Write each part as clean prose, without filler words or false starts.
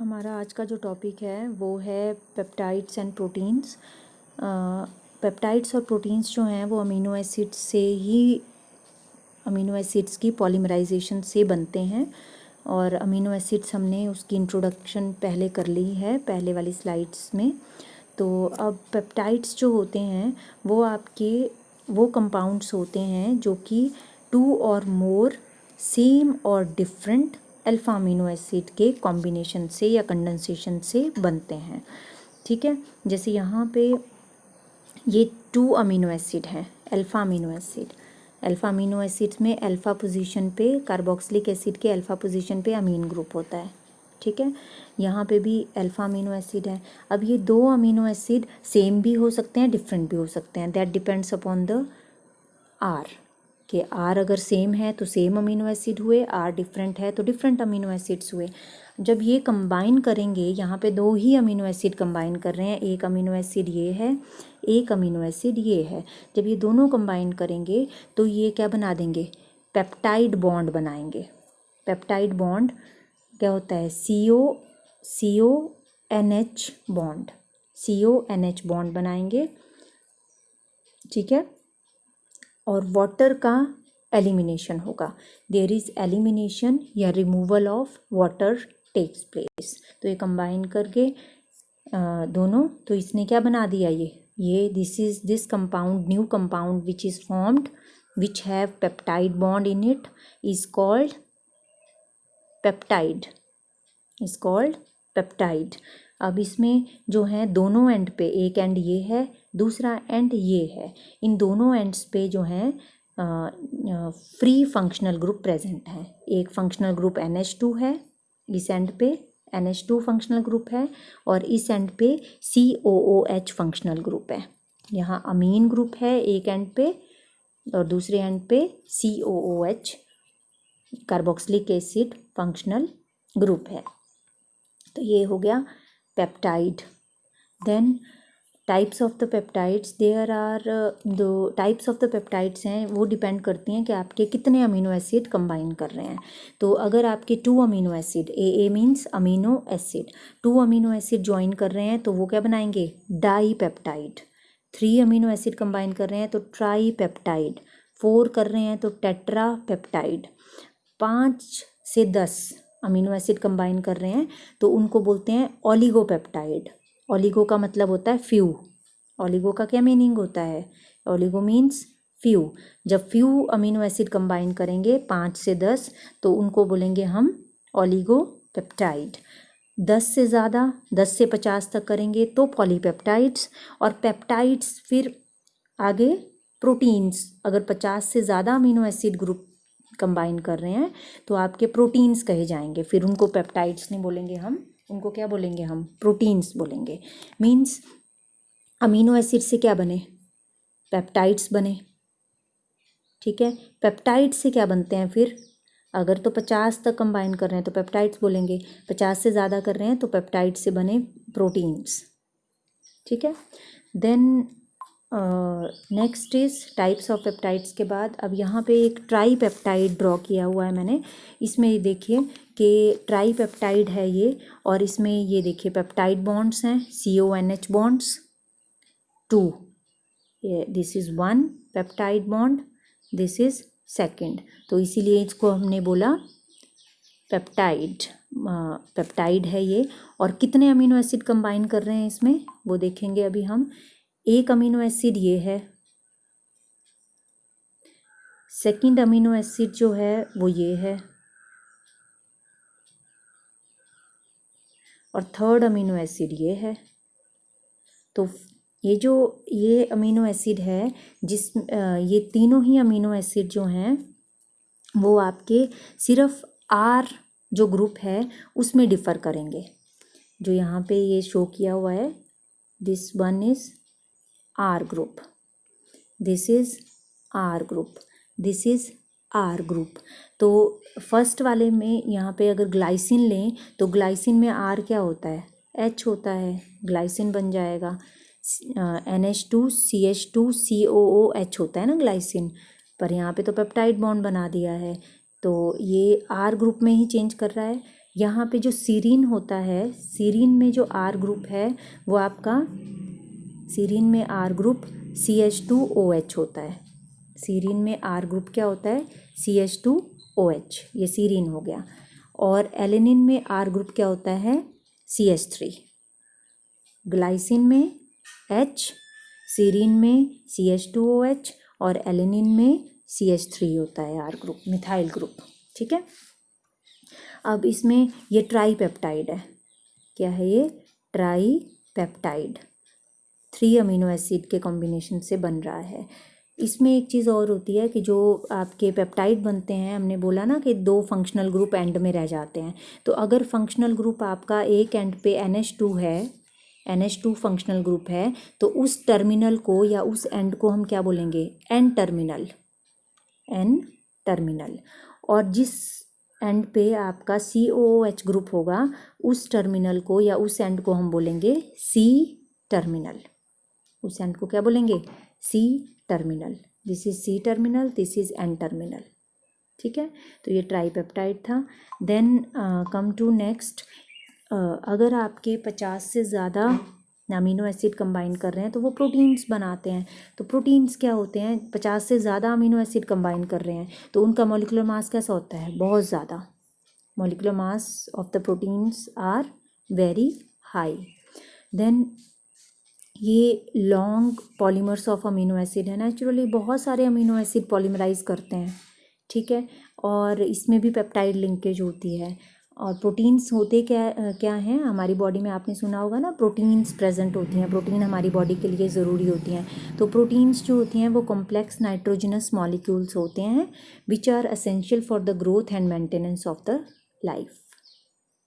हमारा आज का जो टॉपिक है वो है पेप्टाइड्स एंड प्रोटीन्स। पेप्टाइड्स और प्रोटीन्स जो हैं वो अमीनो एसिड्स की पॉलीमराइजेशन से बनते हैं और अमीनो एसिड्स हमने उसकी इंट्रोडक्शन पहले कर ली है पहले वाली स्लाइड्स में। तो अब पेप्टाइड्स जो होते हैं वो कंपाउंड्स होते हैं जो कि 2 और मोर सेम और डिफरेंट अल्फा अमीनो एसिड के कॉम्बिनेशन से या कंडेंसेशन से बनते हैं। ठीक है, जैसे यहाँ पे ये 2 अमीनो एसिड हैं, अल्फा अमीनो एसिड्स में अल्फा पोजीशन पे कार्बोक्सिलिक एसिड के अल्फा पोजीशन पे अमीन ग्रुप होता है। ठीक है, यहाँ पे भी अल्फा अमीनो एसिड है। अब ये 2 अमीनो एसिड सेम भी हो सकते हैं, डिफरेंट भी हो सकते हैं। That depends upon the R कि आर अगर सेम है तो सेम अमीनो एसिड हुए, आर डिफरेंट है तो डिफरेंट अमीनो एसिड्स हुए। जब ये कंबाइन करेंगे, यहाँ पे 2 ही अमीनो एसिड कंबाइन कर रहे हैं, एक अमीनो एसिड ये है, एक अमीनो एसिड ये है। जब ये दोनों कंबाइन करेंगे तो ये क्या बना देंगे, पेप्टाइड बॉन्ड बनाएंगे। पेप्टाइड बॉन्ड क्या होता है, CONH बॉन्ड बनाएंगे। ठीक है, और वाटर का एलिमिनेशन होगा। देयर इज़ एलिमिनेशन या removal of water takes place. तो ये कंबाइन करके दोनों, तो इसने क्या बना दिया, ये this compound, new compound which is formed which have peptide bond in it is called peptide. अब इसमें जो है दोनों एंड पे, एक एंड ये है, दूसरा एंड ये है, इन दोनों एंड्स पे जो है फ्री फंक्शनल ग्रुप प्रेजेंट है। एक फंक्शनल ग्रुप NH2 है, इस एंड पे NH2 फंक्शनल ग्रुप है और इस एंड पे COOH फंक्शनल ग्रुप है। यहाँ अमीन ग्रुप है एक एंड पे और दूसरे एंड पे COOH carboxylic acid functional group है। तो ये हो गया peptide. Then types of the peptides, there are दो टाइप्स ऑफ द पेप्टाइड्स हैं, वो डिपेंड करती हैं कि आपके कितने अमीनो एसिड कंबाइन कर रहे हैं। तो अगर आपके 2 amino acid, AA means amino acid, 2 amino acid join कर रहे हैं तो वो क्या बनाएंगे, dipeptide. 3 amino acid combine कर रहे हैं तो ट्राई पेप्टाइड। 4 कर रहे हैं तो टेट्रा पेप्टाइड। 5 से 10 अमीनो एसिड कंबाइन कर रहे हैं तो उनको बोलते हैं ओलिगोपेप्टाइड। ओलिगो का मतलब होता है फ्यू। ओलिगो का क्या मीनिंग होता है, ओलिगो मीन्स फ्यू। जब फ्यू अमीनो एसिड कंबाइन करेंगे 5 से 10 तो उनको बोलेंगे हम ओलिगोपेप्टाइड। 10 से ज़्यादा, 10 से 50 तक करेंगे तो पॉलीपेप्टाइड्स। और पेप्टाइड्स फिर आगे प्रोटीन्स, अगर 50 से ज़्यादा अमीनो एसिड ग्रुप कंबाइन कर रहे हैं तो आपके प्रोटीन्स कहे जाएंगे। फिर उनको पेप्टाइड्स नहीं बोलेंगे हम, उनको क्या बोलेंगे, हम प्रोटीन्स बोलेंगे। मीन्स अमीनो एसिड से क्या बने, पेप्टाइड्स बने। ठीक है, पेप्टाइड्स से क्या बनते हैं फिर, अगर तो 50 तक कंबाइन कर रहे हैं तो पेप्टाइड्स बोलेंगे, 50 से ज़्यादा कर रहे हैं तो पेप्टाइड्स से बने प्रोटीन्स। ठीक है, then next is types of peptides के बाद अब यहाँ पे एक ट्राई पेप्टाइड ड्रॉ किया हुआ है मैंने। इसमें ये देखिए कि ट्राई पेप्टाइड है ये, और इसमें ये देखिए पेप्टाइड बॉन्ड्स हैं, CONH bonds 2, this is 1 peptide bond, this is second. तो इसीलिए इसको हमने बोला पेप्टाइड है ये। और कितने अमीनो एसिड कंबाइन कर रहे हैं इसमें वो देखेंगे अभी हम। एक अमीनो एसिड ये है, सेकंड अमीनो एसिड जो है वो ये है, और थर्ड अमीनो एसिड ये है। तो ये अमीनो एसिड है ये तीनों ही अमीनो एसिड जो हैं वो आपके सिर्फ R जो ग्रुप है उसमें डिफ़र करेंगे। जो यहाँ पे ये शो किया हुआ है, this one is R group, this is R group, this is R group. तो फर्स्ट वाले में यहाँ पे अगर ग्लाइसिन लें तो ग्लाइसिन में R क्या होता है, H होता है, ग्लाइसिन बन जाएगा। NH2CH2COOH होता है ना ग्लाइसिन, पर यहाँ पे तो पेप्टाइड बॉन्ड बना दिया है तो ये R ग्रुप में ही चेंज कर रहा है। यहाँ पे जो सीरीन होता है, सीरीन में जो R ग्रुप है वो आपका, सीरीन में R ग्रुप CH2OH होता है। सीरीन में R ग्रुप क्या होता है? CH2OH, ये सीरीन हो गया। और एलेनिन में R ग्रुप क्या होता है? CH3। ग्लाइसिन में H, सीरीन में CH2OH और एलेनिन में CH3 होता है R ग्रुप, मिथाइल ग्रुप। ठीक है। अब इसमें ये ट्राईपेप्टाइड है। क्या है ये? ट्राईपेप्टाइड, 3 अमीनो एसिड के कॉम्बिनेशन से बन रहा है। इसमें एक चीज़ और होती है कि जो आपके पेप्टाइड बनते हैं, हमने बोला ना कि 2 फंक्शनल ग्रुप एंड में रह जाते हैं। तो अगर फंक्शनल ग्रुप आपका एक एंड पे NH2 है, NH2 फंक्शनल ग्रुप है, तो उस टर्मिनल को या उस एंड को हम क्या बोलेंगे? N terminal, N terminal. और जिस एंड पे आपका COOH ग्रुप होगा, उस टर्मिनल को या उस एंड को हम बोलेंगे C टर्मिनल। उस एंड को क्या बोलेंगे? C terminal. This is C terminal, this is N terminal. ठीक है। तो ये ट्राईपेप्टाइड था। देन कम टू नेक्स्ट, अगर आपके 50 से ज़्यादा अमीनो एसिड कंबाइन कर रहे हैं तो वो प्रोटीन्स बनाते हैं। तो प्रोटीन्स क्या होते हैं? 50 से ज़्यादा अमीनो एसिड कंबाइन कर रहे हैं तो उनका मॉलिक्यूलर मास कैसा होता है? बहुत ज़्यादा। Molecular mass of the proteins are very high. Then ये long polymers of amino acid है। नेचुरली बहुत सारे अमीनो एसिड पॉलीमराइज करते हैं। ठीक है। और इसमें भी पेप्टाइड लिंकेज होती है। और प्रोटीन्स होते क्या हैं हमारी बॉडी में? आपने सुना होगा ना, प्रोटीन्स प्रेजेंट होती हैं। प्रोटीन हमारी बॉडी के लिए ज़रूरी होती हैं। तो प्रोटीन्स जो होती हैं वो कॉम्प्लेक्स नाइट्रोजनस मॉलिक्यूल्स होते हैं which are essential for the growth and maintenance of the life.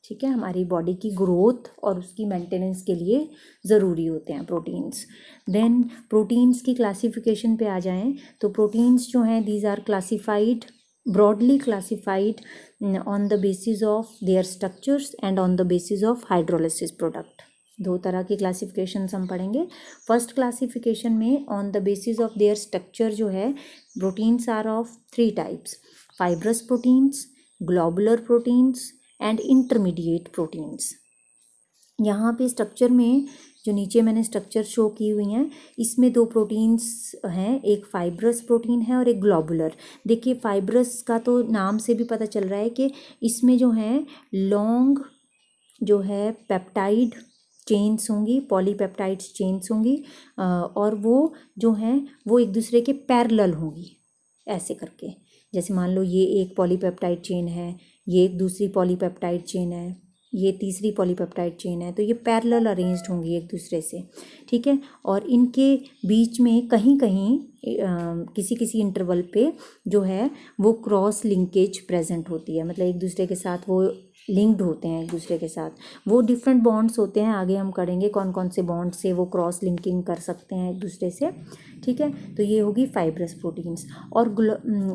ठीक है। हमारी बॉडी की ग्रोथ और उसकी मेंटेनेंस के लिए ज़रूरी होते हैं प्रोटीन्स। देन प्रोटीन्स की क्लासिफिकेशन पे आ जाएं तो प्रोटीन्स जो हैं, these are classified, broadly classified on the basis of their structures and on the basis of hydrolysis product. 2 तरह की क्लासिफिकेशन हम पढ़ेंगे। फर्स्ट क्लासिफिकेशन में on the basis of their structure जो है, proteins are of 3 types: fibrous proteins, globular proteins and intermediate proteins. यहाँ पे structure में जो नीचे मैंने स्ट्रक्चर शो की हुई हैं, इसमें 2 प्रोटीन्स हैं, एक फाइब्रस प्रोटीन है और एक ग्लोबुलर। देखिए फाइब्रस का तो नाम से भी पता चल रहा है कि इसमें जो है लॉन्ग जो है पेप्टाइड चेन्स होंगी, पॉलीपेप्टाइड्स चेन्स होंगी, और वो जो हैं वो एक दूसरे के पैरेलल होंगी ऐसे करके। जैसे मान लो ये एक पॉलीपेप्टाइड चेन है, ये एक दूसरी पॉलीपेप्टाइड चेन है, ये तीसरी पॉलीपेप्टाइड चेन है, तो ये पैरेलल अरेंज्ड होंगी एक दूसरे से। ठीक है। और इनके बीच में कहीं कहीं किसी किसी इंटरवल पे जो है वो क्रॉस लिंकेज प्रेजेंट होती है, मतलब एक दूसरे के साथ वो लिंक्ड होते हैं एक दूसरे के साथ। वो डिफरेंट बॉन्ड्स होते हैं, आगे हम करेंगे कौन कौन से बॉन्ड से वो क्रॉस लिंकिंग कर सकते हैं एक दूसरे से। ठीक है। तो ये होगी फाइब्रस प्रोटीन्स। और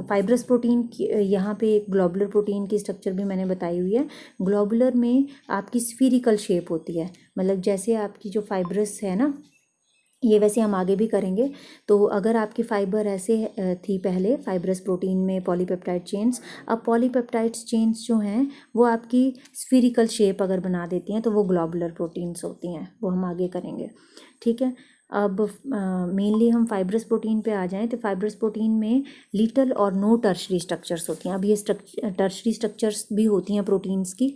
फाइब्रस प्रोटीन की यहाँ पे एक ग्लोबुलर प्रोटीन की स्ट्रक्चर भी मैंने बताई हुई है। ग्लोबुलर में आपकी स्फीरिकल शेप होती है, मतलब जैसे आपकी जो फाइब्रस है ना, ये वैसे हम आगे भी करेंगे। तो अगर आपकी फाइबर ऐसे थी पहले फाइब्रस प्रोटीन में पॉलीपेप्टाइड चेन्स, अब पॉलीपेप्टाइड चेन्स जो हैं वो आपकी स्फीरिकल शेप अगर बना देती हैं तो वो ग्लोबुलर प्रोटीन्स होती हैं, वो हम आगे करेंगे। ठीक है। अब मेनली हम फाइब्रस प्रोटीन पे आ जाएं तो फाइब्रस प्रोटीन में लिटल और नो टर्शरी स्ट्रक्चर्स होती हैं। अब ये टर्शरी स्ट्रक्चर्स भी होती हैं प्रोटीन्स की,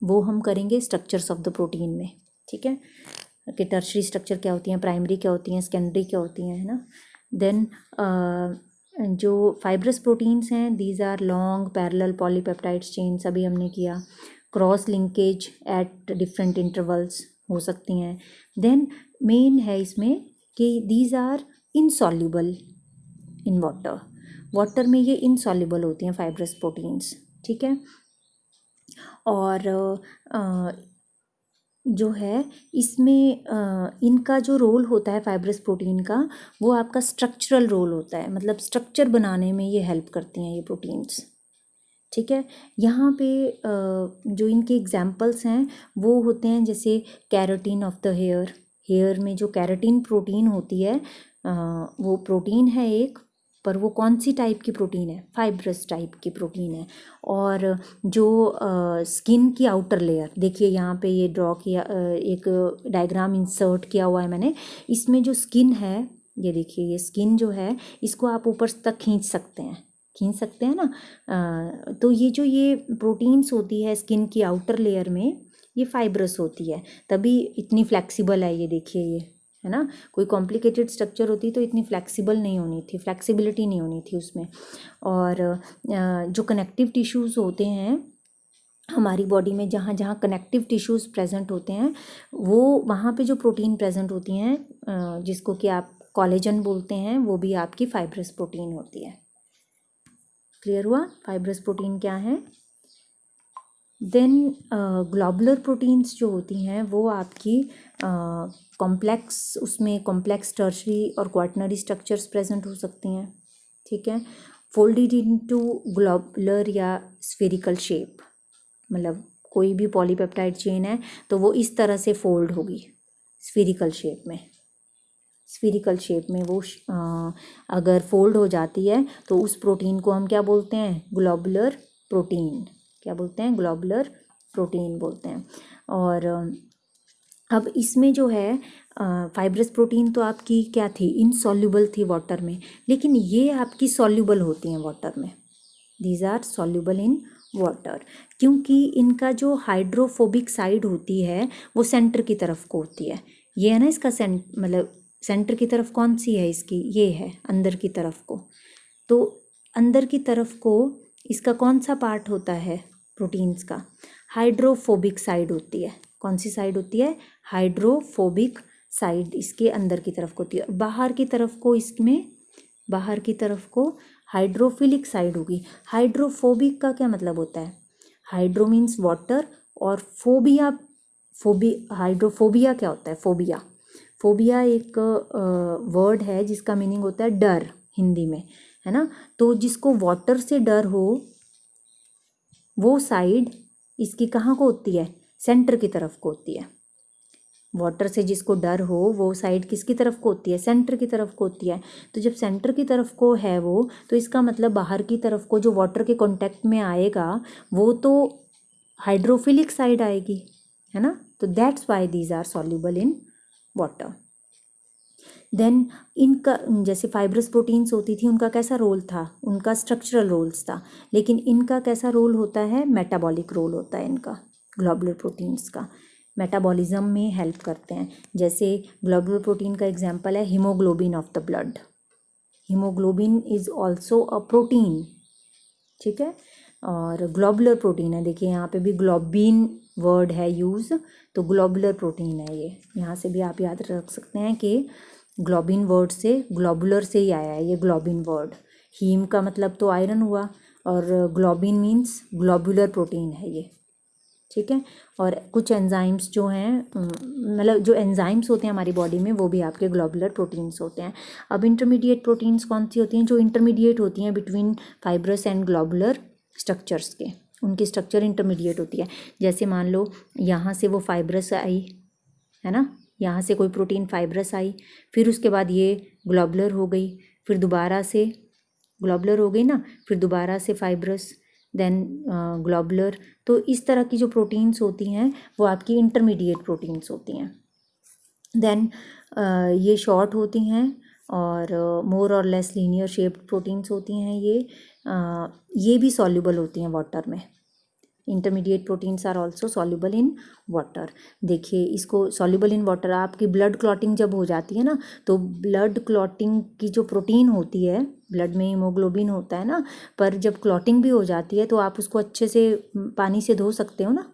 वो हम करेंगे स्ट्रक्चर्स ऑफ द प्रोटीन में। ठीक है, कि टर्शरी स्ट्रक्चर क्या होती हैं, प्राइमरी क्या होती हैं, सेकेंडरी क्या होती हैं, है ना। देन जो फाइब्रस प्रोटीन्स हैं, these are long parallel polypeptides chains, अभी हमने किया। Cross linkage at different intervals हो सकती हैं। देन मेन है इसमें कि these are insoluble in water, water में ये इनसॉल्युबल होती हैं फाइब्रस प्रोटीन्स। ठीक है। और जो है इसमें इनका जो रोल होता है फाइब्रस प्रोटीन का, वो आपका स्ट्रक्चरल रोल होता है, मतलब स्ट्रक्चर बनाने में ये हेल्प करती हैं ये प्रोटीन्स। ठीक है। यहाँ पे जो इनके एग्जाम्पल्स हैं वो होते हैं जैसे keratin of the hair, hair में जो कैराटिन प्रोटीन होती है वो प्रोटीन है एक, पर वो कौन सी टाइप की प्रोटीन है, फाइब्रस टाइप की प्रोटीन है। और जो स्किन की आउटर लेयर, देखिए यहाँ पे ये ड्रॉ किया, एक डायग्राम इंसर्ट किया हुआ है मैंने, इसमें जो स्किन है, ये देखिए ये स्किन जो है, इसको आप ऊपर तक खींच सकते हैं ना। तो ये जो ये प्रोटीन्स होती है स्किन की आउटर लेयर में, ये फाइब्रस होती है, तभी इतनी फ्लेक्सिबल है। ये देखिए ये है ना, कोई कॉम्प्लिकेटेड स्ट्रक्चर होती तो इतनी फ्लेक्सिबल नहीं होनी थी, फ्लेक्सिबिलिटी नहीं होनी थी उसमें। और जो कनेक्टिव टिश्यूज़ होते हैं हमारी बॉडी में, जहाँ जहाँ कनेक्टिव टिश्यूज़ प्रेजेंट होते हैं, वो वहाँ पे जो प्रोटीन प्रेजेंट होती हैं, जिसको कि आप कोलेजन बोलते हैं, वो भी आपकी फाइब्रस प्रोटीन होती है। क्लियर हुआ फाइब्रस प्रोटीन क्या है। देन ग्लोबुलर प्रोटीन्स जो होती हैं वो आपकी कॉम्प्लेक्स, उसमें कॉम्प्लेक्स टर्शरी और क्वाटरनरी स्ट्रक्चर्स प्रेजेंट हो सकती हैं, ठीक है। फोल्डेड इनटू ग्लोबुलर या स्फेरिकल शेप, मतलब कोई भी पॉलीपेप्टाइड चेन है तो वो इस तरह से फोल्ड होगी स्फेरिकल शेप में। स्फेरिकल शेप में वो अगर फोल्ड हो जाती है तो उस प्रोटीन को हम क्या बोलते हैं, ग्लोबुलर प्रोटीन। क्या बोलते हैं, ग्लोबुलर प्रोटीन बोलते हैं। और अब इसमें जो है फाइब्रस प्रोटीन तो आपकी क्या थी, इनसॉल्युबल थी वाटर में, लेकिन ये आपकी सॉल्युबल होती हैं वाटर में। These are soluble in water, क्योंकि इनका जो हाइड्रोफोबिक साइड होती है वो सेंटर की तरफ को होती है। ये है ना इसका मतलब सेंटर की तरफ कौन सी है इसकी, ये है अंदर की तरफ को। तो अंदर की तरफ को इसका कौन सा पार्ट होता है प्रोटीन्स का, हाइड्रोफोबिक साइड होती है। कौन सी साइड होती है, हाइड्रोफोबिक साइड इसके अंदर की तरफ को होती है। बाहर की तरफ को इसमें, बाहर की तरफ को हाइड्रोफिलिक साइड होगी। हाइड्रोफोबिक का क्या मतलब होता है, हाइड्रो मीन्स वाटर और फोबिया, हाइड्रोफोबिया क्या होता है, फोबिया। फोबिया एक वर्ड है जिसका मीनिंग होता है डर हिंदी में, है ना। तो जिसको वाटर से डर हो वो साइड इसकी कहाँ को होती है, सेंटर की तरफ को होती है। वाटर से जिसको डर हो वो साइड किसकी तरफ को होती है, सेंटर की तरफ को होती है। तो जब सेंटर की तरफ को है वो, तो इसका मतलब बाहर की तरफ को जो वाटर के कांटेक्ट में आएगा वो तो हाइड्रोफिलिक साइड आएगी, है ना। तो that's why these are soluble in water. Then इनका, जैसे फाइब्रस प्रोटीन्स होती थी उनका कैसा रोल था, उनका स्ट्रक्चरल रोल्स था, लेकिन इनका कैसा रोल होता है, मेटाबॉलिक रोल होता है इनका। ग्लोबुलर प्रोटीन्स का मेटाबॉलिज्म में हेल्प करते हैं। जैसे ग्लोबुलर प्रोटीन का एग्जांपल है haemoglobin of the blood. Haemoglobin is also a protein, ठीक है। और ग्लोबुलर प्रोटीन है, देखिए यहाँ पे भी ग्लोबिन वर्ड है यूज़, तो ग्लोबुलर प्रोटीन है ये। यहाँ से भी आप याद रख सकते हैं कि ग्लोबिन वर्ड से, ग्लोबुलर से ही आया है ये ग्लोबिन वर्ड। हीम का मतलब तो आयरन हुआ और ग्लोबिन मीन्स ग्लोबुलर प्रोटीन है ये, ठीक है। और कुछ एंजाइम्स जो हैं, मतलब जो एंजाइम्स होते हैं हमारी बॉडी में वो भी आपके ग्लोबुलर प्रोटीन्स होते हैं। अब इंटरमीडिएट प्रोटीन्स कौन सी होती हैं, जो इंटरमीडिएट होती हैं between fibrous and globular structures के, उनकी स्ट्रक्चर इंटरमीडिएट होती है। जैसे मान लो यहाँ से वो फाइब्रस आई, है ना, यहाँ से कोई प्रोटीन फाइब्रस आई, फिर उसके बाद ये ग्लोबुलर हो गई, फिर दोबारा से ग्लोबुलर हो गई ना, फिर दोबारा से फाइब्रस, देन ग्लोबुलर। तो इस तरह की जो प्रोटीन्स होती हैं वो आपकी इंटरमीडिएट प्रोटीन्स होती हैं। देन ये शॉर्ट होती हैं और मोर और लेस लीनियर शेप्ड प्रोटीन्स होती हैं। ये भी सॉल्युबल होती हैं वाटर में। Intermediate proteins are also soluble in water. देखिए इसको सॉल्युबल इन वाटर, आपकी ब्लड क्लॉटिंग जब हो जाती है ना, तो ब्लड क्लॉटिंग की जो प्रोटीन होती है, ब्लड में हीमोग्लोबिन होता है ना, पर जब क्लॉटिंग भी हो जाती है तो आप उसको अच्छे से पानी से धो सकते हो ना।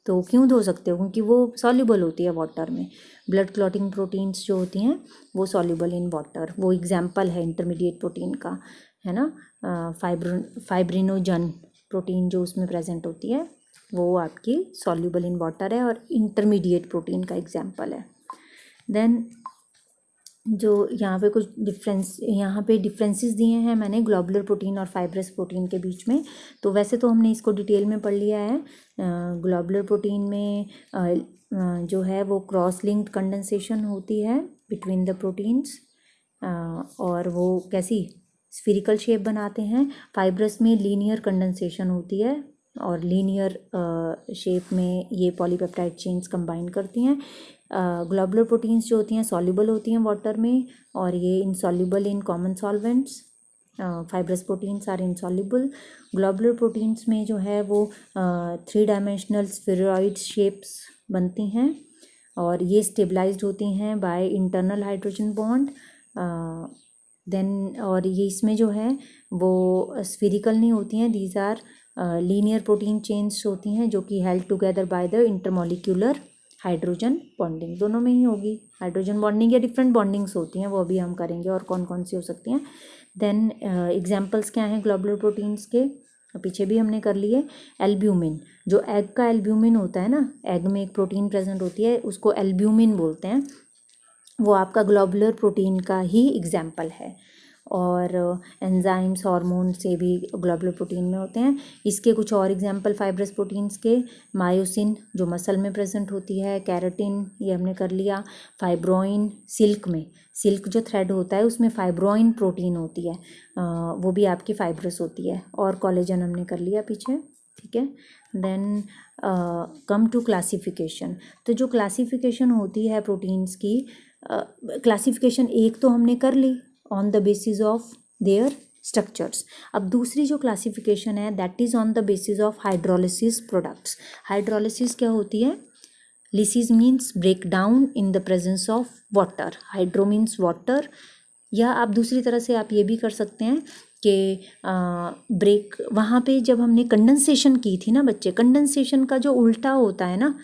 तो क्यों धो सकते हो, क्योंकि वो सॉल्युबल होती है वाटर में। ब्लड क्लॉटिंग प्रोटीन्स जो होती हैं वो सॉल्युबल इन वाटर, वो एग्जाम्पल है इंटरमीडिएट प्रोटीन का, है ना। फाइब्रिनोजन प्रोटीन जो उसमें प्रेजेंट होती है वो आपकी सॉल्युबल इन वाटर है और इंटरमीडिएट प्रोटीन का एग्जाम्पल है। देन जो यहाँ पे कुछ डिफरेंसेस दिए हैं मैंने ग्लोबुलर प्रोटीन और फाइब्रस प्रोटीन के बीच में। तो वैसे तो हमने इसको डिटेल में पढ़ लिया है। ग्लोबुलर प्रोटीन में जो है वो क्रॉस लिंक्ड कंडेंसेशन होती है बिटवीन द प्रोटीन्स, और वो कैसी, स्फिरिकल शेप बनाते हैं। फाइब्रस में लीनियर कंडेंसेशन होती है और लीनियर शेप में ये पॉलीपेप्टाइड चेन्स कंबाइन करती हैं। ग्लोबुलर प्रोटीन्स जो होती हैं सॉल्युबल होती हैं वाटर में और ये insoluble in common solvents. Fibrous proteins are insoluble. Globular proteins में जो है वो 3 डायमेंशनल स्फेरॉइड शेप्स बनती हैं और ये स्टेबलाइज्ड होती हैं by internal hydrogen bond. Then और ये इसमें जो है वो स्फेरिकल नहीं होती हैं, these are linear protein chains होती हैं जो कि held together by the intermolecular hydrogen bonding. दोनों में ही होगी हाइड्रोजन बॉन्डिंग या डिफरेंट बॉन्डिंग्स होती हैं, वो अभी हम करेंगे और कौन कौन सी हो सकती हैं। देन एग्जांपल्स क्या हैं ग्लोबुलर प्रोटीन्स के, पीछे भी हमने कर लिए। एल्ब्यूमिन, जो एग का एल्ब्यूमिन होता है ना, एग में एक प्रोटीन प्रेजेंट होती है उसको एल्ब्यूमिन बोलते हैं, वो आपका ग्लोबुलर प्रोटीन का ही एग्जाम्पल है। और एंजाइम्स हार्मोन से भी ग्लोबुलर प्रोटीन में होते हैं। इसके कुछ और एग्जांपल फाइब्रस प्रोटीन्स के, मायोसिन जो मसल में प्रेजेंट होती है, कैराटिन ये हमने कर लिया, फाइब्रोइन सिल्क में, सिल्क जो थ्रेड होता है उसमें फाइब्रोइन प्रोटीन होती है, वो भी आपकी फाइब्रस होती है, और कोलेजन हमने कर लिया पीछे, ठीक है। देन कम टू क्लासिफिकेशन, तो जो क्लासिफिकेशन होती है प्रोटीन्स की, क्लासिफिकेशन एक तो हमने कर ली on the basis of their structures. अब दूसरी जो क्लासिफिकेशन है that is on the basis of hydrolysis products. Hydrolysis क्या होती है? Lysis means break down in the presence of water, hydro means water, या आप दूसरी तरह से आप ये भी कर सकते हैं कि ब्रेक, वहाँ पे जब हमने कंडेंसेशन की थी ना बच्चे, कंडेंसेशन का जो उल्टा होता है ना,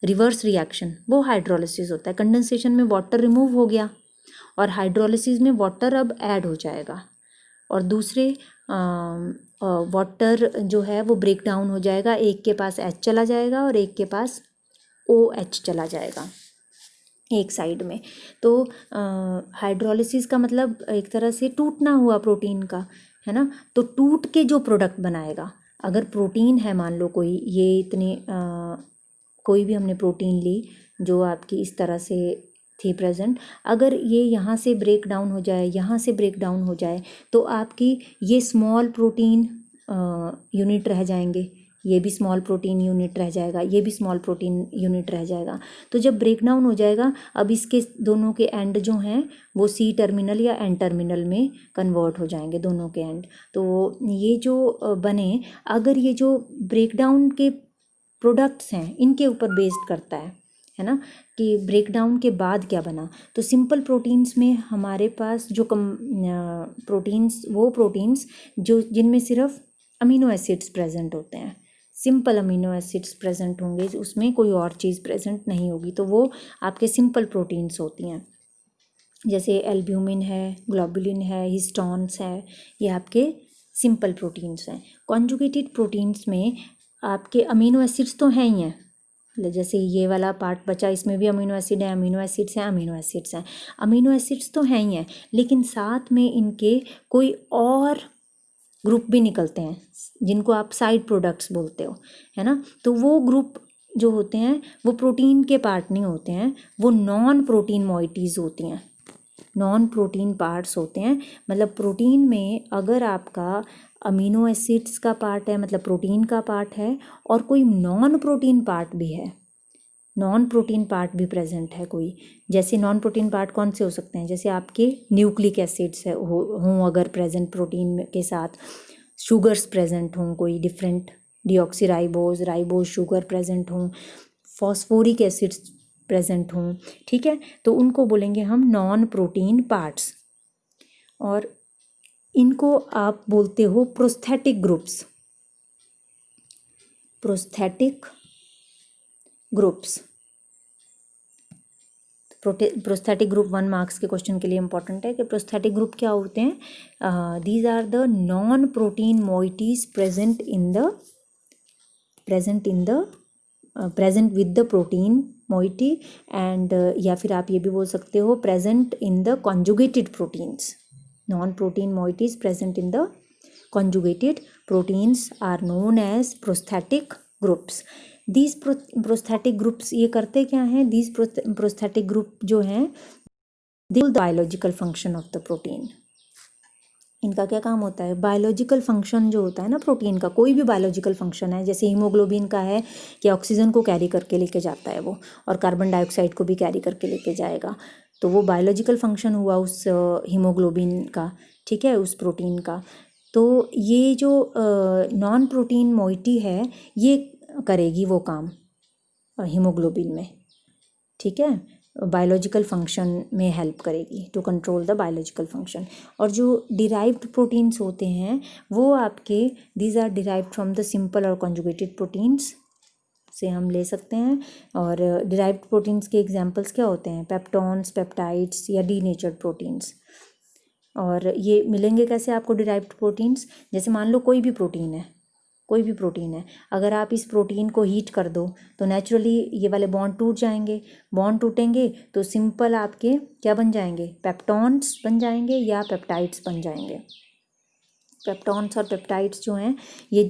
रिवर्स रिएक्शन, वो हाइड्रोलिसिस होता है। कंडेंसेशन में वाटर रिमूव हो गया और हाइड्रोलिसिस में वाटर अब ऐड हो जाएगा और दूसरे वाटर जो है वो ब्रेक डाउन हो जाएगा, एक के पास H चला जाएगा और एक के पास OH चला जाएगा एक साइड में। तो हाइड्रोलिसिस का मतलब एक तरह से टूटना हुआ प्रोटीन का, है ना। तो टूट के जो प्रोडक्ट बनाएगा, अगर प्रोटीन है मान लो कोई, ये इतने कोई भी हमने प्रोटीन ली जो आपकी इस तरह से थी प्रेजेंट, अगर ये यहाँ से ब्रेक डाउन हो जाए, यहाँ से ब्रेक डाउन हो जाए, तो आपकी ये स्मॉल प्रोटीन यूनिट रह जाएंगे, ये भी स्मॉल प्रोटीन यूनिट रह जाएगा, ये भी स्मॉल प्रोटीन यूनिट रह जाएगा। तो जब ब्रेक डाउन हो जाएगा, अब इसके दोनों के एंड जो हैं वो C टर्मिनल या N टर्मिनल में कन्वर्ट हो जाएंगे, दोनों के एंड। तो ये जो बने, अगर ये जो ब्रेक डाउन के प्रोडक्ट्स हैं इनके ऊपर बेस्ड करता है ना, कि ब्रेक डाउन के बाद क्या बना। तो सिंपल प्रोटीन्स में हमारे पास जो प्रोटीन्स, वो प्रोटीन्स जो जिनमें सिर्फ अमीनो एसिड्स प्रेजेंट होते हैं, सिंपल अमीनो एसिड्स प्रेजेंट होंगे, उसमें कोई और चीज़ प्रेजेंट नहीं होगी, तो वो आपके सिंपल प्रोटीन्स होती हैं। जैसे एल्ब्यूमिन है, ग्लोबुलिन है, हिस्टोन्स है, ये आपके सिंपल प्रोटीन्स हैं। कॉन्जुगेटेड प्रोटीन्स में आपके अमीनो एसिड्स तो हैं ही हैं, जैसे ये वाला पार्ट बचा, इसमें भी अमीनो एसिड है, अमीनो एसिड्स हैं, अमीनो एसिड्स हैं, अमीनो एसिड्स तो हैं ही हैं, लेकिन साथ में इनके कोई और ग्रुप भी निकलते हैं जिनको आप साइड प्रोडक्ट्स बोलते हो, है ना। तो वो ग्रुप जो होते हैं वो प्रोटीन के पार्ट नहीं होते हैं, वो नॉन प्रोटीन मॉइटीज़ होती हैं, नॉन प्रोटीन पार्ट्स होते हैं। मतलब प्रोटीन में अगर आपका अमीनो एसिड्स का पार्ट है, मतलब प्रोटीन का पार्ट है, और कोई नॉन प्रोटीन पार्ट भी है, नॉन प्रोटीन पार्ट भी प्रेजेंट है कोई, जैसे नॉन प्रोटीन पार्ट कौन से हो सकते हैं, जैसे आपके न्यूक्लिक एसिड्स हों अगर प्रेजेंट प्रोटीन के साथ, शुगर्स प्रेजेंट हों कोई different, deoxyribose, ribose sugar present हों, फॉस्फोरिक एसिड्स प्रेजेंट हों, ठीक है, तो उनको बोलेंगे हम नॉन प्रोटीन पार्ट्स। और इनको आप बोलते हो prosthetic groups, prosthetic groups. Prosthetic group 1 marks के क्वेश्चन के लिए इंपॉर्टेंट है कि प्रोस्थेटिक ग्रुप क्या होते हैं। These are the non protein moieties present with the protein moiety, and या फिर आप ये भी बोल सकते हो present in the conjugated proteins. Non protein moieties present in the conjugated proteins are known as prosthetic groups. These prosthetic groups ये करते क्या हैं, दीज प्रोस्थेटिक ग्रुप जो हैं they biological function of the protein, इनका क्या काम होता है, बायोलॉजिकल फंक्शन जो होता है ना प्रोटीन का, कोई भी बायोलॉजिकल फंक्शन है, जैसे हीमोग्लोबिन का है कि ऑक्सीजन को कैरी करके लेके जाता है वो, और कार्बन डाइऑक्साइड को भी कैरी करके लेके जाएगा, तो वो बायोलॉजिकल फंक्शन हुआ उस हीमोग्लोबिन का, ठीक है, उस प्रोटीन का। तो ये जो नॉन प्रोटीन मोइटी है ये करेगी वो काम हीमोग्लोबिन में, ठीक है, बायोलॉजिकल फंक्शन में हेल्प करेगी to control the biological function. और जो डिराइव्ड प्रोटीन्स होते हैं वो आपके these are derived from the simple और कॉन्जुगेटेड प्रोटीन्स से हम ले सकते हैं। और डिराइव्ड प्रोटीन्स के एग्जांपल्स क्या होते हैं, पेप्टॉन्स, पेप्टाइड्स या डीनेचर्ड प्रोटीन्स। और ये मिलेंगे कैसे आपको डिराइव्ड प्रोटीन्स, जैसे मान लो कोई भी प्रोटीन है, कोई भी प्रोटीन है, अगर आप इस प्रोटीन को हीट कर दो तो नेचुरली ये वाले बॉन्ड टूट जाएंगे, बॉन्ड टूटेंगे तो सिंपल आपके क्या बन जाएंगे, पेप्टॉन्स बन जाएंगे या पेप्टाइड्स बन जाएंगे। पेप्टॉन्स और पेप्टाइड्स जो हैं ये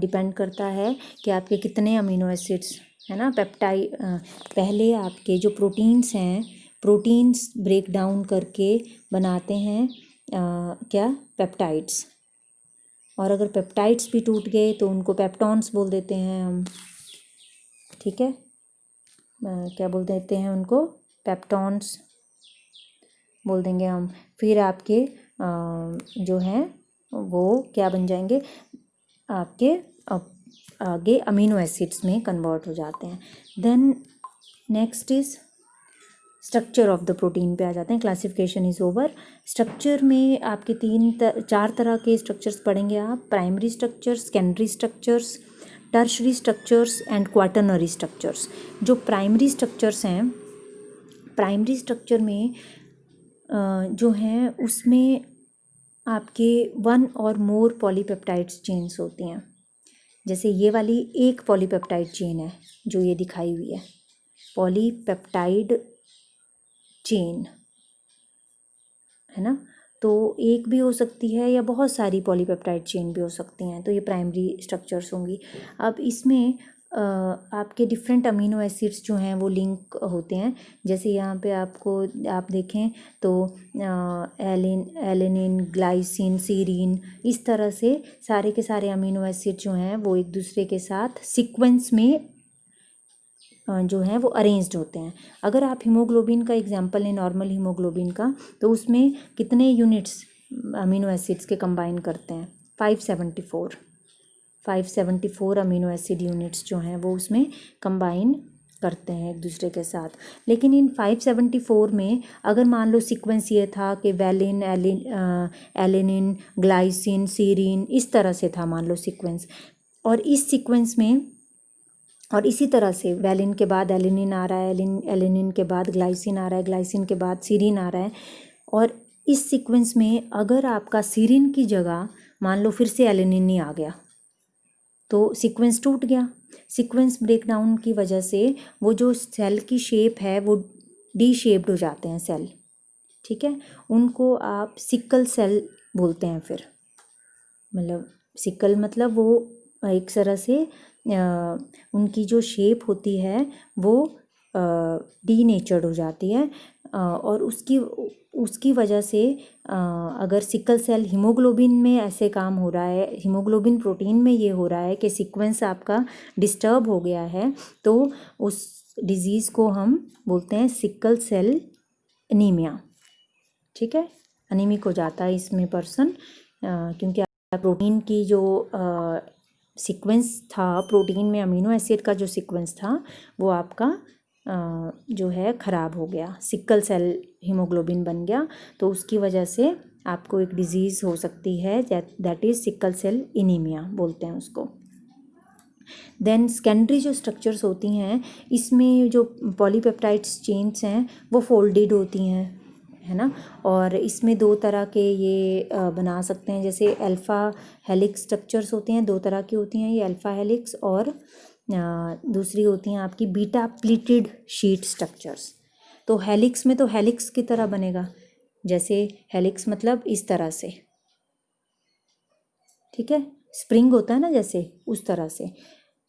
डिपेंड करता है कि आपके कितने अमीनो एसिड्स है ना। पहले आपके जो प्रोटीन्स हैं, प्रोटीन्स ब्रेक डाउन करके बनाते हैं क्या, पेप्टाइड्स। और अगर पेप्टाइड्स भी टूट गए तो उनको पेप्टॉन्स बोल देते हैं हम, ठीक है, क्या बोल देते हैं उनको, पेप्टॉन्स बोल देंगे हम। फिर आपके जो हैं वो क्या बन जाएंगे, आपके आगे अमीनो एसिड्स में कन्वर्ट हो जाते हैं। Then next is structure of the protein पे आ जाते हैं। Classification is over. स्ट्रक्चर में आपके चार तरह के स्ट्रक्चर्स पढ़ेंगे आप, primary structures, secondary structures, tertiary structures and quaternary structures. जो प्राइमरी स्ट्रक्चर्स हैं, प्राइमरी स्ट्रक्चर में जो हैं उसमें आपके वन और मोर पॉलीपेप्टाइड्स चेन्स होती हैं। जैसे ये वाली एक पॉलीपेप्टाइड चेन है जो ये दिखाई हुई है, पॉलीपेप्टाइड चेन है ना, तो एक भी हो सकती है या बहुत सारी पॉलीपेप्टाइड चेन भी हो सकती हैं, तो ये प्राइमरी स्ट्रक्चर्स होंगी। अब इसमें आपके डिफरेंट अमीनो एसिड्स जो हैं वो लिंक होते हैं। जैसे यहाँ पे आपको आप देखें तो एलेनिन, ग्लाइसिन, सीरीन, इस तरह से सारे के सारे अमीनो एसिड जो हैं वो एक दूसरे के साथ सीक्वेंस में जो है वो अरेंज्ड होते हैं। अगर आप हीमोग्लोबिन का एग्जांपल लें, नॉर्मल हीमोग्लोबिन का, तो उसमें कितने यूनिट्स अमीनो एसिड्स के कंबाइन करते हैं, 574 अमीनो एसिड यूनिट्स जो हैं वो उसमें कंबाइन करते हैं एक दूसरे के साथ। लेकिन इन 574 में अगर मान लो सीक्वेंस ये था कि वैलिन, एलेनिन, ग्लाइसिन, सीरीन, इस तरह से था मान लो सीक्वेंस, और इस सीक्वेंस में, और इसी तरह से वैलिन के बाद एलेनिन आ रहा है, एलेनिन के बाद ग्लाइसिन आ रहा है, ग्लाइसिन के बाद सीरीन आ रहा है, और इस सीक्वेंस में अगर आपका सीरीन की जगह मान लो फिर से एलेनिन ही आ गया तो सीक्वेंस टूट गया। सीक्वेंस ब्रेकडाउन की वजह से वो जो सेल की शेप है वो डी शेप्ड हो जाते हैं सेल, ठीक है, उनको आप सिकल सेल बोलते हैं। फिर मतलब सिकल मतलब वो एक तरह से उनकी जो शेप होती है वो डीनेचर्ड हो जाती है, और उसकी वजह से अगर सिकल सेल हीमोग्लोबिन में ऐसे काम हो रहा है, हीमोग्लोबिन प्रोटीन में ये हो रहा है कि सीक्वेंस आपका डिस्टर्ब हो गया है, तो उस डिज़ीज़ को हम बोलते हैं सिकल सेल एनीमिया, ठीक है, अनीमिक हो जाता है इसमें पर्सन, क्योंकि प्रोटीन की जो सीक्वेंस था, प्रोटीन में अमीनो एसिड का जो सीक्वेंस था वो आपका जो है ख़राब हो गया, सिकल सेल हीमोग्लोबिन बन गया, तो उसकी वजह से आपको एक डिज़ीज़ हो सकती है, that is sickle cell anaemia बोलते हैं उसको। देन सेकेंडरी जो स्ट्रक्चर्स होती हैं, इसमें जो पॉलीपेप्टाइड्स चेन्स हैं वो फोल्डेड होती हैं, है ना, और इसमें दो तरह के ये बना सकते हैं। जैसे अल्फ़ा हेलिक्स स्ट्रक्चर्स होते हैं, दो तरह की होती हैं ये, अल्फ़ा हेलिक्स और दूसरी होती हैं आपकी बीटा प्लीटेड शीट स्ट्रक्चर्स। तो हेलिक्स में तो हेलिक्स की तरह बनेगा, जैसे हेलिक्स मतलब इस तरह से, ठीक है, स्प्रिंग होता है ना जैसे, उस तरह से।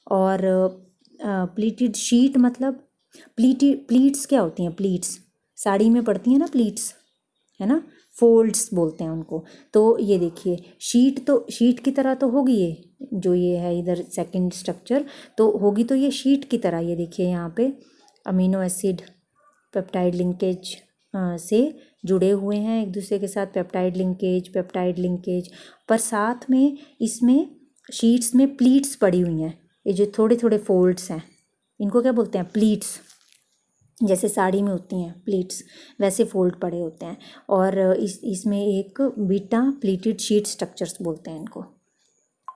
और प्लीटेड शीट मतलब प्लीट्स क्या होती हैं, प्लीट्स साड़ी में पड़ती हैं ना, प्लीट्स, है ना, फोल्ड्स बोलते हैं उनको। तो ये देखिए शीट की तरह तो होगी ये, जो ये है इधर सेकंड स्ट्रक्चर तो होगी तो ये शीट की तरह। ये देखिए यहाँ पे अमीनो एसिड पेप्टाइड लिंकेज से जुड़े हुए हैं एक दूसरे के साथ, पेप्टाइड लिंकेज पर साथ में इसमें शीट्स में प्लीट्स पड़ी हुई हैं। ये जो थोड़े थोड़े फोल्ड्स हैं इनको क्या बोलते हैं, प्लीट्स। जैसे साड़ी में होती हैं प्लीट्स वैसे फोल्ड पड़े होते हैं। और इसमें एक बीटा प्लीटेड शीट स्ट्रक्चर्स बोलते हैं इनको।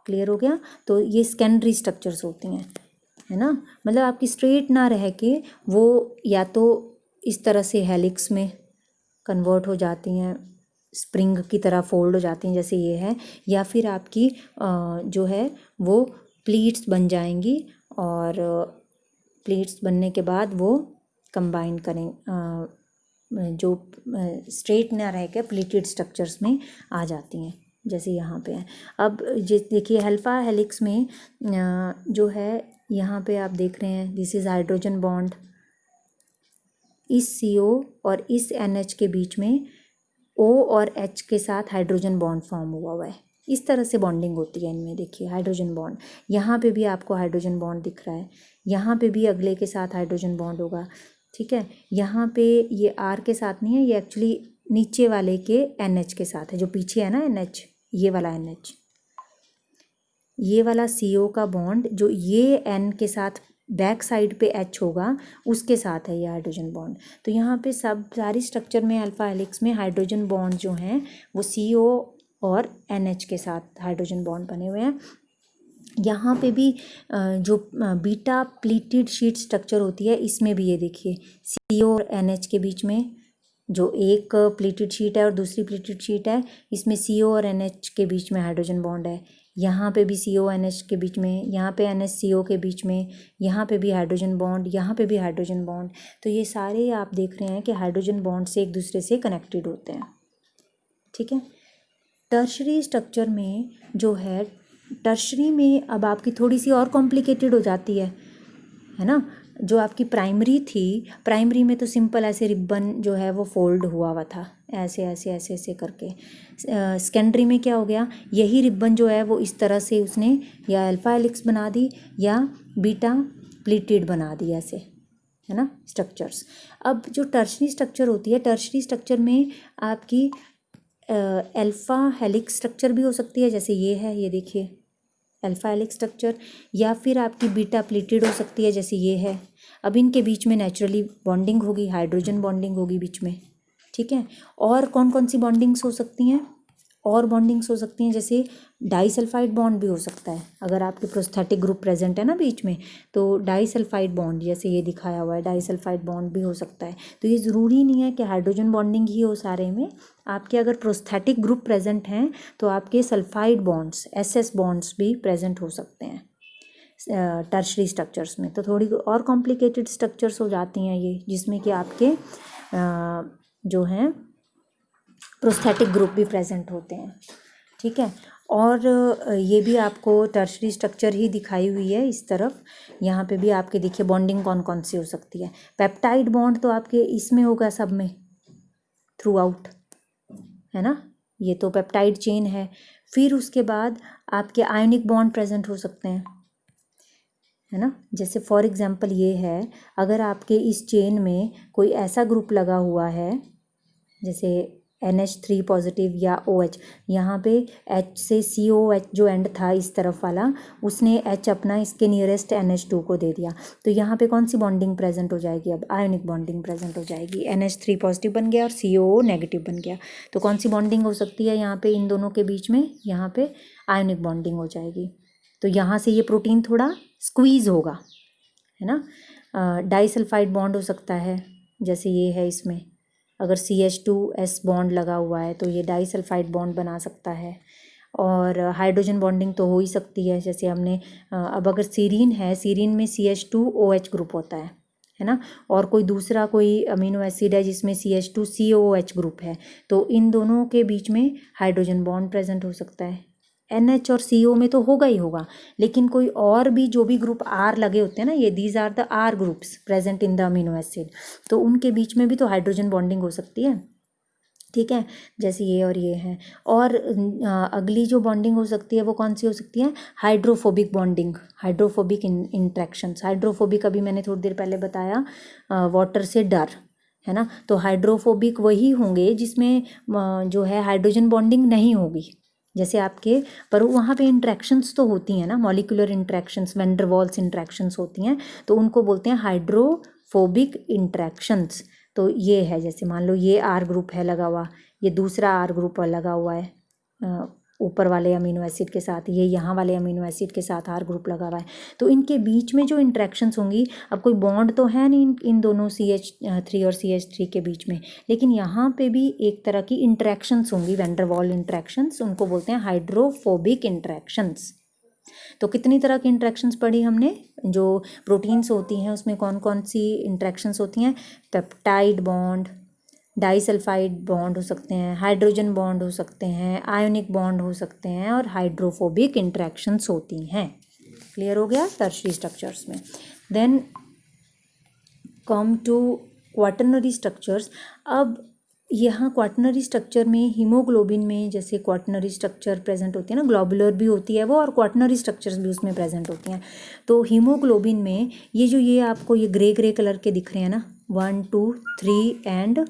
क्लियर हो गया। तो ये सेकेंडरी स्ट्रक्चर्स होती हैं, है ना। मतलब आपकी स्ट्रेट ना रह के वो या तो इस तरह से हेलिक्स में कन्वर्ट हो जाती हैं, स्प्रिंग की तरह फोल्ड हो जाती हैं जैसे ये है, या फिर आपकी जो है वो प्लीट्स बन जाएंगी और प्लीट्स बनने के बाद वो कंबाइन करें जो स्ट्रेट ना रह के प्लीटेड स्ट्रक्चर्स में आ जाती हैं जैसे यहाँ पे है। अब देखिए अल्फा हेलिक्स में जो है यहाँ पे आप देख रहे हैं दिस इज़ हाइड्रोजन बॉन्ड, इस CO और इस NH के बीच में O और H के साथ हाइड्रोजन बॉन्ड फॉर्म हुआ है। इस तरह से बॉन्डिंग होती है इनमें। देखिए हाइड्रोजन बॉन्ड, यहाँ पे भी आपको हाइड्रोजन बॉन्ड दिख रहा है, यहाँ पे भी अगले के साथ हाइड्रोजन बॉन्ड होगा, ठीक है। यहाँ पे ये R के साथ नहीं है, ये एक्चुअली नीचे वाले के NH के साथ है, जो पीछे है ना NH, ये वाला NH, ये वाला CO का बॉन्ड जो ये N के साथ बैक साइड पे H होगा उसके साथ है ये हाइड्रोजन बॉन्ड। तो यहाँ पे सब सारी स्ट्रक्चर में अल्फा हेलिक्स में हाइड्रोजन बॉन्ड जो हैं वो CO और NH के साथ हाइड्रोजन बॉन्ड बने हुए हैं। यहाँ पे भी जो बीटा प्लीटेड शीट स्ट्रक्चर होती है इसमें भी ये देखिए CO और NH के बीच में जो एक प्लीटेड शीट है और दूसरी प्लीटेड शीट है, इसमें CO और NH के बीच में हाइड्रोजन बॉन्ड है। यहाँ पे भी CO NH के बीच में, यहाँ पे NH CO के बीच में, यहाँ पे भी हाइड्रोजन बॉन्ड, यहाँ पे भी हाइड्रोजन बॉन्ड। तो ये सारे आप देख रहे हैं कि हाइड्रोजन बॉन्ड से एक दूसरे से कनेक्टेड होते हैं, ठीक है। टर्शरी स्ट्रक्चर में जो है, टर्शरी में अब आपकी थोड़ी सी और कॉम्प्लिकेटेड हो जाती है ना। जो आपकी प्राइमरी थी, प्राइमरी में तो सिंपल ऐसे रिबन जो है वो फोल्ड हुआ था ऐसे ऐसे ऐसे ऐसे करके। सेकेंडरी में क्या हो गया, यही रिबन जो है वो इस तरह से उसने या अल्फा हेलिक्स बना दी या बीटा प्लीटेड बना दी ऐसे, है ना स्ट्रक्चर्स। अब जो टर्शरी स्ट्रक्चर होती है, टर्शरी स्ट्रक्चर में आपकी अल्फा हेलिक्स स्ट्रक्चर भी हो सकती है जैसे ये है, ये देखिए अल्फा हेलिक्स स्ट्रक्चर, या फिर आपकी बीटा प्लीटेड हो सकती है जैसे ये है। अब इनके बीच में नेचुरली बॉन्डिंग होगी, हाइड्रोजन बॉन्डिंग होगी बीच में, ठीक है। और कौन कौन सी बॉन्डिंग्स हो सकती हैं, और बॉन्डिंग्स हो सकती हैं जैसे डाइसल्फाइड बॉन्ड भी हो सकता है। अगर आपके प्रोस्थेटिक ग्रुप प्रेजेंट है ना बीच में, तो डाइसल्फाइड बॉन्ड जैसे ये दिखाया हुआ है, डाइसल्फाइड बॉन्ड भी हो सकता है। तो ये ज़रूरी नहीं है कि हाइड्रोजन बॉन्डिंग ही हो सारे में, आपके अगर प्रोस्थेटिक ग्रुप प्रेजेंट हैं तो आपके सल्फाइड बॉन्ड्स SS बॉन्ड्स भी प्रेजेंट हो सकते हैं टर्शरी स्ट्रक्चर्स में। तो थोड़ी और कॉम्प्लिकेटेड स्ट्रक्चर्स हो जाती हैं ये, जिसमें कि आपके जो हैं प्रोस्थेटिक ग्रुप भी प्रेजेंट होते हैं, ठीक है। और ये भी आपको टर्शरी स्ट्रक्चर ही दिखाई हुई है इस तरफ। यहाँ पे भी आपके देखिए बॉन्डिंग कौन कौन सी हो सकती है। पेप्टाइड बॉन्ड तो आपके इसमें होगा सब में थ्रू आउट, है ना, ये तो पेप्टाइड चेन है। फिर उसके बाद आपके आयोनिक बॉन्ड प्रेजेंट हो सकते हैं, है ना। जैसे फॉर एग्जांपल ये है, अगर आपके इस चेन में कोई ऐसा ग्रुप लगा हुआ है जैसे NH3 पॉजिटिव या OH, यहाँ पे H से COH जो एंड था इस तरफ वाला, उसने H अपना इसके नियरेस्ट NH2 को दे दिया, तो यहाँ पे कौन सी बॉन्डिंग प्रेजेंट हो जाएगी, अब आयोनिक बॉन्डिंग प्रेजेंट हो जाएगी। NH3 पॉजिटिव बन गया और COO नेगेटिव बन गया, तो कौन सी बॉन्डिंग हो सकती है यहाँ पे इन दोनों के बीच में, यहाँ पे आयोनिक बॉन्डिंग हो जाएगी। तो यहाँ से ये प्रोटीन थोड़ा स्क्वीज़ होगा, है ना। डाइसल्फाइड बॉन्ड हो सकता है जैसे ये है, इसमें अगर CH2S बॉन्ड लगा हुआ है तो ये डाइसल्फाइड बॉन्ड बना सकता है। और हाइड्रोजन बॉन्डिंग तो हो ही सकती है, जैसे हमने अब अगर सीरीन है, सीरीन में CH2OH ग्रुप होता है ना, और कोई दूसरा कोई अमीनो एसिड है जिसमें CH2COOH ग्रुप है, तो इन दोनों के बीच में हाइड्रोजन बॉन्ड प्रेजेंट हो सकता है। NH और CO में तो होगा ही होगा, लेकिन कोई और भी जो भी ग्रुप R लगे होते हैं ना, ये these are the R groups present in the amino acid, तो उनके बीच में भी तो हाइड्रोजन बॉन्डिंग हो सकती है, ठीक है, जैसे ये और ये हैं। और अगली जो बॉन्डिंग हो सकती है वो कौन सी हो सकती है, hydrophobic bonding, hydrophobic interactions. Hydrophobic अभी मैंने थोड़ी देर पहले बताया, वाटर से डर, है ना। तो हाइड्रोफोबिक वही होंगे जिसमें जो है हाइड्रोजन बॉन्डिंग नहीं होगी, जैसे आपके, पर वहाँ पे इंट्रैक्शंस तो होती हैं ना, molecular interactions, van der Waals interactions होती हैं, तो उनको बोलते हैं हाइड्रोफोबिक इंट्रैक्शंस। तो ये है, जैसे मान लो ये आर ग्रुप है लगा हुआ, ये दूसरा आर ग्रुप लगा हुआ है ऊपर वाले अमीनो एसिड के साथ, ये यहाँ वाले अमीनो एसिड के साथ आर ग्रुप लगा हुआ है। तो इनके बीच में जो इंट्रैक्शंस होंगी, अब कोई बॉन्ड तो है नहीं इन दोनों CH3 और CH3 के बीच में, लेकिन यहाँ पे भी एक तरह की इंट्रैक्शंस होंगी, वैन डर वाल इंट्रैक्शंस, उनको बोलते हैं हाइड्रोफोबिक इंट्रैक्शंस। तो कितनी तरह की इंट्रैक्शंस पढ़ी हमने, जो प्रोटीन्स होती हैं उसमें कौन कौन सी इंट्रैक्शंस होती हैं, पेप्टाइड बॉन्ड, डाइसल्फाइड बॉन्ड हो सकते हैं, हाइड्रोजन बॉन्ड हो सकते हैं, आयोनिक बॉन्ड हो सकते हैं, और हाइड्रोफोबिक इंट्रैक्शंस होती हैं। क्लियर हो गया टर्शरी स्ट्रक्चर्स में। Then come to quaternary structures. अब यहाँ क्वाटरनरी स्ट्रक्चर में हीमोग्लोबिन में जैसे क्वाटरनरी स्ट्रक्चर प्रेजेंट होती है ना, ग्लोबुलर भी होती है वो, और क्वाटरनरी स्ट्रक्चर्स भी उसमें प्रेजेंट होती हैं। तो हीमोग्लोबिन में ये जो ये आपको ये ग्रे ग्रे कलर के दिख रहे हैं ना, 1 2 3 एंड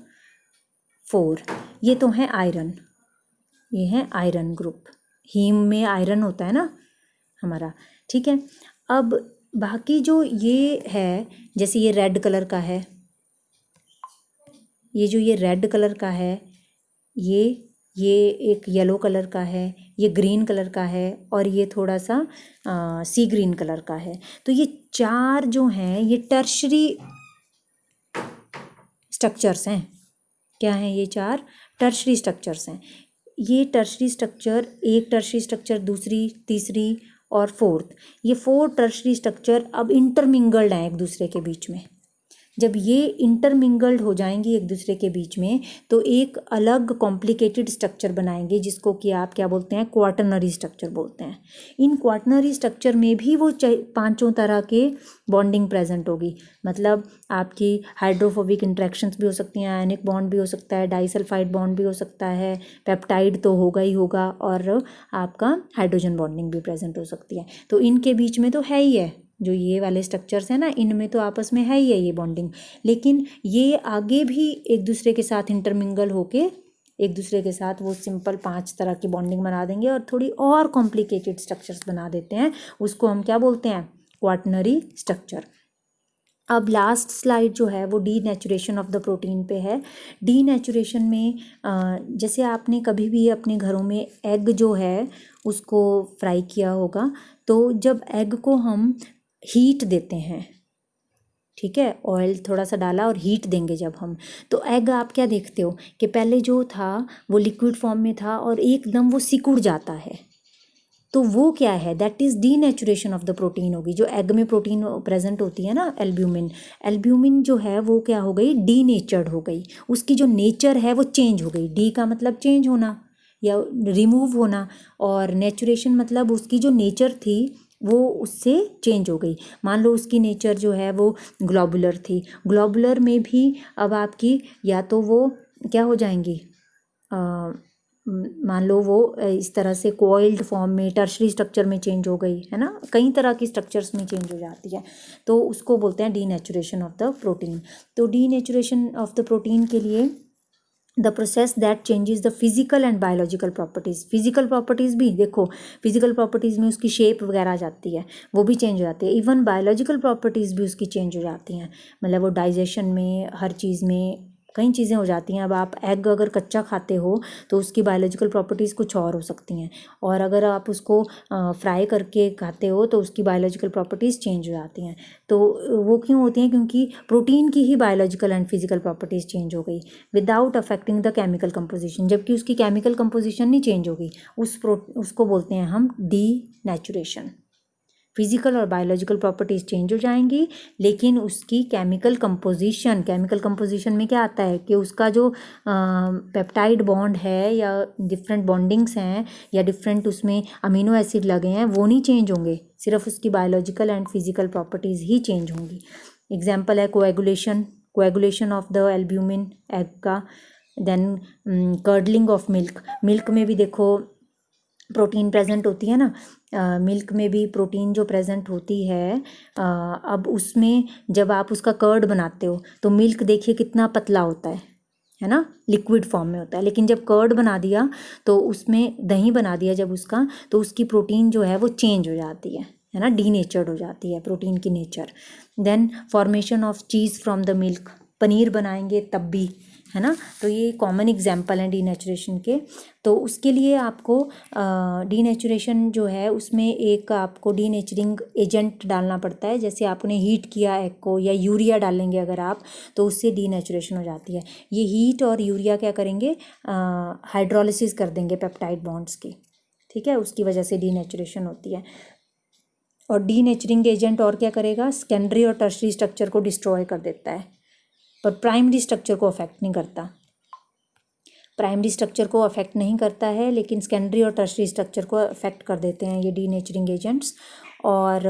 4, ये तो हैं आयरन, ये हैं आयरन ग्रुप। हीम में आयरन होता है ना हमारा, ठीक है। अब बाकी जो ये है, जैसे ये रेड कलर का है, ये जो ये रेड कलर का है, ये एक येलो कलर का है, ये ग्रीन कलर का है, और ये थोड़ा सा सी ग्रीन कलर का है। तो ये चार जो हैं ये टर्शरी स्ट्रक्चर्स हैं। क्या हैं ये चार टर्शरी स्ट्रक्चर्स हैं। ये टर्शरी स्ट्रक्चर, एक टर्शरी स्ट्रक्चर, दूसरी, तीसरी और फोर्थ, ये 4 टर्शरी स्ट्रक्चर अब इंटरमिंगल्ड हैं एक दूसरे के बीच में। जब ये इंटरमिंगल्ड हो जाएंगी एक दूसरे के बीच में, तो एक अलग कॉम्प्लिकेटेड स्ट्रक्चर बनाएंगे, जिसको कि आप क्या बोलते हैं, क्वाटरनरी स्ट्रक्चर बोलते हैं। इन क्वाटरनरी स्ट्रक्चर में भी वो 5 तरह के बॉन्डिंग प्रेजेंट होगी। मतलब आपकी हाइड्रोफोबिक इंट्रैक्शंस भी हो सकती हैं, आयनिक बॉन्ड भी हो सकता है, डाइसल्फाइड बॉन्ड भी हो सकता है, पेप्टाइड तो होगा ही होगा, और आपका हाइड्रोजन बॉन्डिंग भी प्रेजेंट हो सकती है। तो इनके बीच में तो है ही है, जो ये वाले स्ट्रक्चर्स हैं ना, इनमें तो आपस में है ही है ये बॉन्डिंग, लेकिन ये आगे भी एक दूसरे के साथ इंटरमिंगल होके एक दूसरे के साथ वो सिंपल 5 तरह की बॉन्डिंग बना देंगे, और थोड़ी और कॉम्प्लिकेटेड स्ट्रक्चर्स बना देते हैं। उसको हम क्या बोलते हैं, क्वाटरनरी स्ट्रक्चर। अब लास्ट स्लाइड जो है वो डीनेचुरेशन ऑफ द प्रोटीन पे है। डीनेचुरेशन में जैसे आपने कभी भी अपने घरों में एग जो है उसको फ्राई किया होगा, तो जब एग को हम हीट देते हैं, ठीक है, ऑयल थोड़ा सा डाला और हीट देंगे जब हम, तो एग आप क्या देखते हो कि पहले जो था वो लिक्विड फॉर्म में था और एकदम वो सिकुड़ जाता है। तो वो क्या है, that is denaturation of the protein होगी। जो एग में प्रोटीन प्रेजेंट होती है ना, एल्ब्यूमिन, एल्ब्यूमिन जो है वो क्या हो गई, डीनेचर्ड हो गई, उसकी जो नेचर है वो चेंज हो गई। डी का मतलब चेंज होना या रिमूव होना, और नेचुरेशन मतलब उसकी जो नेचर थी वो उससे चेंज हो गई। मान लो उसकी नेचर जो है वो ग्लोबुलर थी, ग्लोबुलर में भी अब आपकी या तो वो क्या हो जाएंगी, मान लो वो इस तरह से कोइल्ड फॉर्म में टर्शरी स्ट्रक्चर में चेंज हो गई है ना, कई तरह की स्ट्रक्चर्स में चेंज हो जाती है, तो उसको बोलते हैं डीनेचुरेशन ऑफ द प्रोटीन। तो डीनेचुरेशन ऑफ द प्रोटीन के लिए the process that changes the physical and biological properties. Physical properties भी देखो, फिजिकल प्रॉपर्टीज़ में उसकी शेप वगैरह आ जाती है, वो भी चेंज हो जाती है। इवन बायोलॉजिकल प्रॉपर्टीज़ भी उसकी चेंज हो जाती हैं, मतलब वो डाइजेशन में, हर चीज़ में कई चीज़ें हो जाती हैं। अब आप एग अगर कच्चा खाते हो तो उसकी बायोलॉजिकल प्रॉपर्टीज़ कुछ और हो सकती हैं, और अगर आप उसको फ्राई करके खाते हो तो उसकी बायोलॉजिकल प्रॉपर्टीज़ चेंज हो जाती हैं। तो वो क्यों होती हैं, क्योंकि प्रोटीन की ही biological and physical properties change हो गई without affecting the chemical composition, जबकि उसकी केमिकल कंपोजिशन नहीं चेंज होगी। उसको बोलते हैं हम डीनेचुरेशन। फिजिकल और बायोलॉजिकल प्रॉपर्टीज़ चेंज हो जाएंगी, लेकिन उसकी केमिकल कंपोजिशन में क्या आता है कि उसका जो पेप्टाइड बॉन्ड है या डिफरेंट बॉन्डिंग्स हैं या डिफरेंट उसमें अमीनो एसिड लगे हैं वो नहीं चेंज होंगे, सिर्फ उसकी बायोलॉजिकल एंड फिजिकल प्रॉपर्टीज़ ही चेंज होंगी। एग्जाम्पल है coagulation of the albumin egg का, then curdling of milk, milk में भी देखो प्रोटीन प्रेजेंट होती है ना, मिल्क में भी प्रोटीन जो प्रेजेंट होती है। अब उसमें जब आप उसका कर्ड बनाते हो तो मिल्क देखिए कितना पतला होता है ना, लिक्विड फॉर्म में होता है। लेकिन जब कर्ड बना दिया तो उसमें दही बना दिया जब उसका, तो उसकी प्रोटीन जो है वो चेंज हो जाती है ना, डीनेचर्ड हो जाती है प्रोटीन की nature. Then formation of cheese from the milk, paneer बनाएंगे तब भी, है ना। तो ये कॉमन एग्जाम्पल हैं डीनेचुरेशन के। तो उसके लिए आपको डीनेचुरेशन जो है उसमें एक आपको डीनेचरिंग एजेंट डालना पड़ता है। जैसे आपने हीट किया एग को, या यूरिया डालेंगे अगर आप, तो उससे डीनेचुरेशन हो जाती है। ये हीट और यूरिया क्या करेंगे, हाइड्रोलिसिस कर देंगे पेप्टाइड बॉन्ड्स की, ठीक है, उसकी वजह से डीनेचुरेशन होती है। और डीनेचरिंग एजेंट और क्या करेगा, सेकेंडरी और टर्शरी स्ट्रक्चर को डिस्ट्रॉय कर देता है, पर प्राइमरी स्ट्रक्चर को अफेक्ट नहीं करता। प्राइमरी स्ट्रक्चर को अफेक्ट नहीं करता है, लेकिन सेकेंडरी और टर्शरी स्ट्रक्चर को अफेक्ट कर देते हैं ये डीनेचरिंग एजेंट्स। और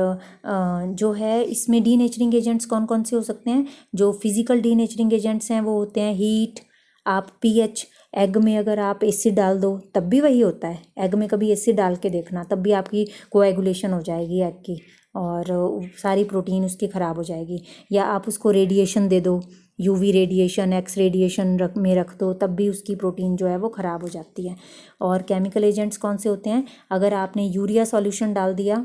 जो है इसमें डीनेचरिंग एजेंट्स कौन कौन से हो सकते हैं, जो फिजिकल डीनेचरिंग एजेंट्स हैं वो होते हैं हीट, आप पीएच, एग में अगर आप एसिड डाल दो तब भी वही होता है, एग में कभी एसिड डाल के देखना, तब भी आपकी कोएगुलेशन हो जाएगी एग की, और सारी प्रोटीन उसकी ख़राब हो जाएगी। या आप उसको रेडिएशन दे दो, यूवी रेडिएशन, एक्स रेडिएशन में रख दो, तब भी उसकी प्रोटीन जो है वो ख़राब हो जाती है। और केमिकल एजेंट्स कौन से होते हैं, अगर आपने यूरिया सॉल्यूशन डाल दिया,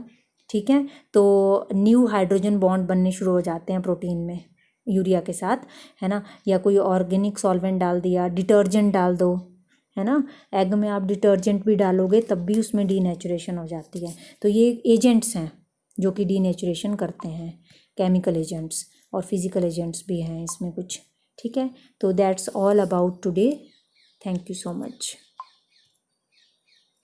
ठीक है, तो न्यू हाइड्रोजन बॉन्ड बनने शुरू हो जाते हैं प्रोटीन में यूरिया के साथ, है ना। या कोई ऑर्गेनिक सॉल्वेंट डाल दिया, डिटर्जेंट डाल दो, है ना, एग में आप डिटर्जेंट भी डालोगे तब भी उसमें डीनेचुरेशन हो जाती है। तो ये एजेंट्स हैं जो कि डीनेचुरेशन करते हैं, केमिकल एजेंट्स, और फिजिकल एजेंट्स भी हैं इसमें कुछ, ठीक है। तो that's all about today, thank you so much.